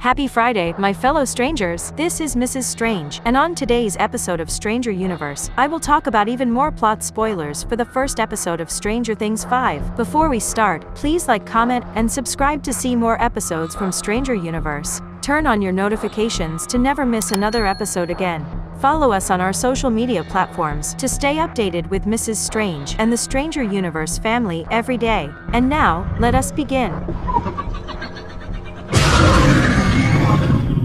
Happy Friday, my fellow strangers. This is Mrs. Strange, and on today's episode of Stranger Universe, I will talk about even more plot spoilers for the first episode of Stranger Things 5. Before we start, please like, comment, and subscribe to see more episodes from Stranger Universe. Turn on your notifications to never miss another episode again. Follow us on our social media platforms to stay updated with Mrs. Strange and the Stranger Universe family every day. And now, let us begin.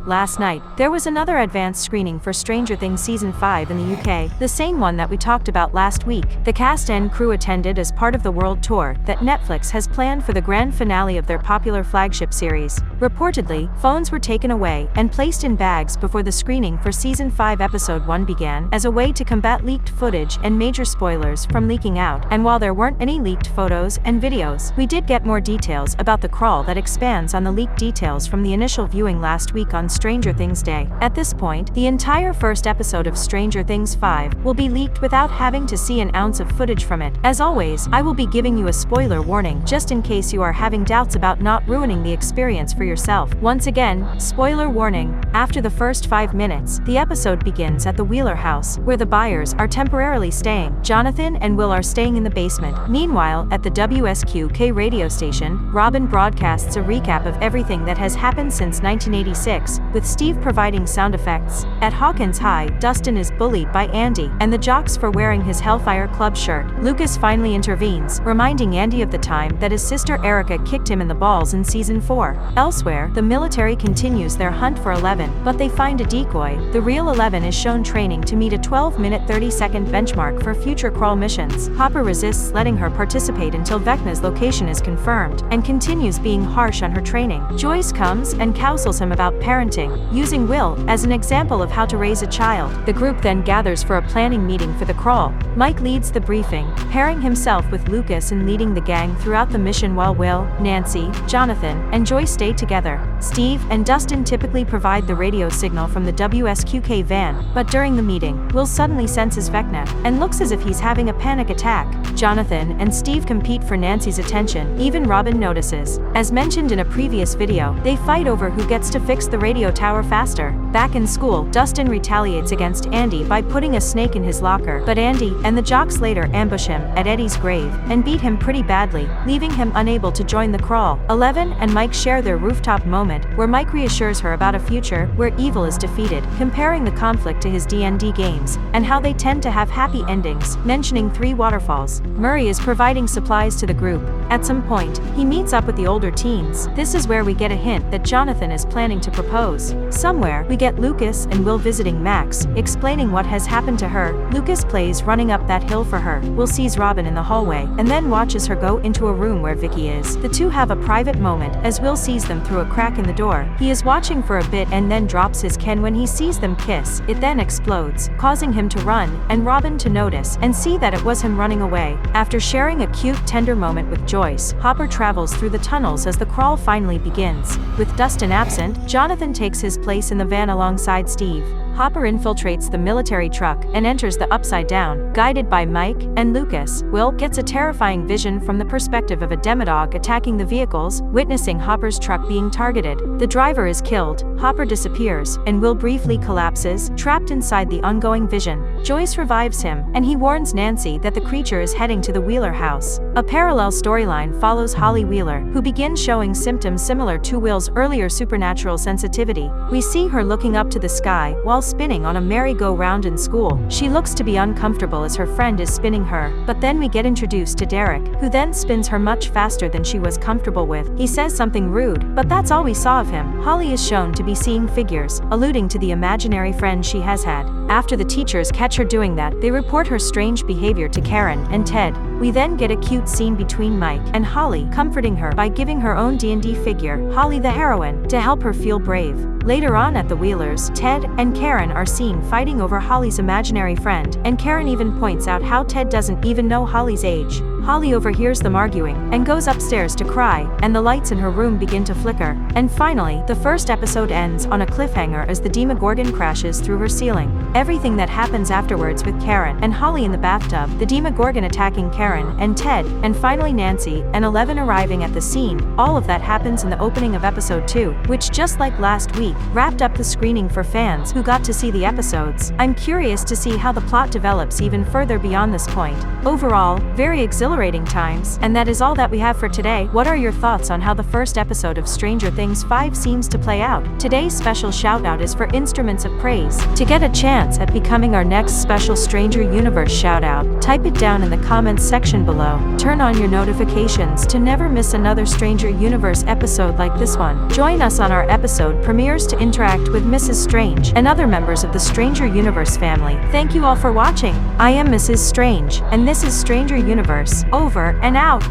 Last night, there was another advanced screening for Stranger Things Season 5 in the UK, the same one that we talked about last week. The cast and crew attended as part of the world tour that Netflix has planned for the grand finale of their popular flagship series. Reportedly, phones were taken away and placed in bags before the screening for Season 5 Episode 1 began, as a way to combat leaked footage and major spoilers from leaking out. And while there weren't any leaked photos and videos, we did get more details about the crawl that expands on the leaked details from the initial viewing last week on Stranger Things Day. At this point, the entire first episode of Stranger Things 5 will be leaked without having to see an ounce of footage from it. As always, I will be giving you a spoiler warning just in case you are having doubts about not ruining the experience for yourself. Once again, spoiler warning. After the first 5 minutes, the episode begins at the Wheeler house, where the Byers are temporarily staying. Jonathan and Will are staying in the basement. Meanwhile, at the WSQK radio station, Robin broadcasts a recap of everything that has happened since 1986, with Steve providing sound effects. At Hawkins High, Dustin is bullied by Andy and the jocks for wearing his Hellfire Club shirt. Lucas finally intervenes, reminding Andy of the time that his sister Erica kicked him in the balls in Season 4. Elsewhere, the military continues their hunt for Eleven, but they find a decoy. The real Eleven is shown training to meet a 12-minute 30-second benchmark for future crawl missions. Hopper resists letting her participate until Vecna's location is confirmed, and continues being harsh on her training. Joyce comes and counsels him about parenting, using Will as an example of how to raise a child. The group then gathers for a planning meeting for the crawl. Mike leads the briefing, pairing himself with Lucas and leading the gang throughout the mission, while Will, Nancy, Jonathan, and Joyce stay together. Steve and Dustin typically provide the radio signal from the WSQK van, but during the meeting, Will suddenly senses Vecna and looks as if he's having a panic attack. Jonathan and Steve compete for Nancy's attention. Even Robin notices. As mentioned in a previous video, they fight over who gets to fix the radio tower faster. Back in school, Dustin retaliates against Andy by putting a snake in his locker, but Andy and the jocks later ambush him at Eddie's grave and beat him pretty badly, leaving him unable to join the crawl. Eleven and Mike share their rooftop moment, where Mike reassures her about a future where evil is defeated, comparing the conflict to his D&D games, and how they tend to have happy endings, mentioning 3 waterfalls. Murray is providing supplies to the group. At some point, he meets up with the older teens. This is where we get a hint that Jonathan is planning to propose. Somewhere, we get Lucas and Will visiting Max, explaining what has happened to her. Lucas plays running up that hill for her. Will sees Robin in the hallway, and then watches her go into a room where Vicky is. The two have a private moment, as Will sees them through a crack in the door. He is watching for a bit and then drops his ken when he sees them kiss. It then explodes, causing him to run, and Robin to notice and see that it was him running away. After sharing a cute, tender moment with Joyce, Hopper travels through the tunnels as the crawl finally begins. With Dustin absent, Jonathan takes his place in the van alongside Steve. Hopper infiltrates the military truck and enters the Upside Down, guided by Mike and Lucas. Will gets a terrifying vision from the perspective of a demodog attacking the vehicles, witnessing Hopper's truck being targeted. The driver is killed, Hopper disappears, and Will briefly collapses, trapped inside the ongoing vision. Joyce revives him, and he warns Nancy that the creature is heading to the Wheeler house. A parallel storyline follows Holly Wheeler, who begins showing symptoms similar to Will's earlier supernatural sensitivity. We see her looking up to the sky while spinning on a merry-go-round in school. She looks to be uncomfortable as her friend is spinning her, but then we get introduced to Derek, who then spins her much faster than she was comfortable with. He says something rude, but that's all we saw of him. Holly is shown to be seeing figures, alluding to the imaginary friend she has had. After the teachers catch her doing that, they report her strange behavior to Karen and Ted. We then get a cute scene between Mike and Holly, comforting her by giving her own D&D figure, Holly the heroine, to help her feel brave. Later on at the Wheelers, Ted and Karen are seen fighting over Holly's imaginary friend, and Karen even points out how Ted doesn't even know Holly's age. Holly overhears them arguing and goes upstairs to cry, and the lights in her room begin to flicker. And finally, the first episode ends on a cliffhanger as the Demogorgon crashes through her ceiling. Everything that happens afterwards with Karen and Holly in the bathtub, the Demogorgon attacking Karen and Ted, and finally Nancy and Eleven arriving at the scene, all of that happens in the opening of episode 2, which just like last week, wrapped up the screening for fans who got to see the episodes. I'm curious to see how the plot develops even further beyond this point. Overall, very exhilarating times, and that is all that we have for today. What are your thoughts on how the first episode of Stranger Things 5 seems to play out? Today's special shout out is for Instruments of Praise. To get a chance at becoming our next special Stranger Universe shout out, type it down in the comments section below. Turn on your notifications to never miss another Stranger Universe episode like this one. Join us on our episode premieres to interact with Mrs. Strange and other members of the Stranger Universe family. Thank you all for watching. I am Mrs. Strange, and this is Stranger Universe. Over and out.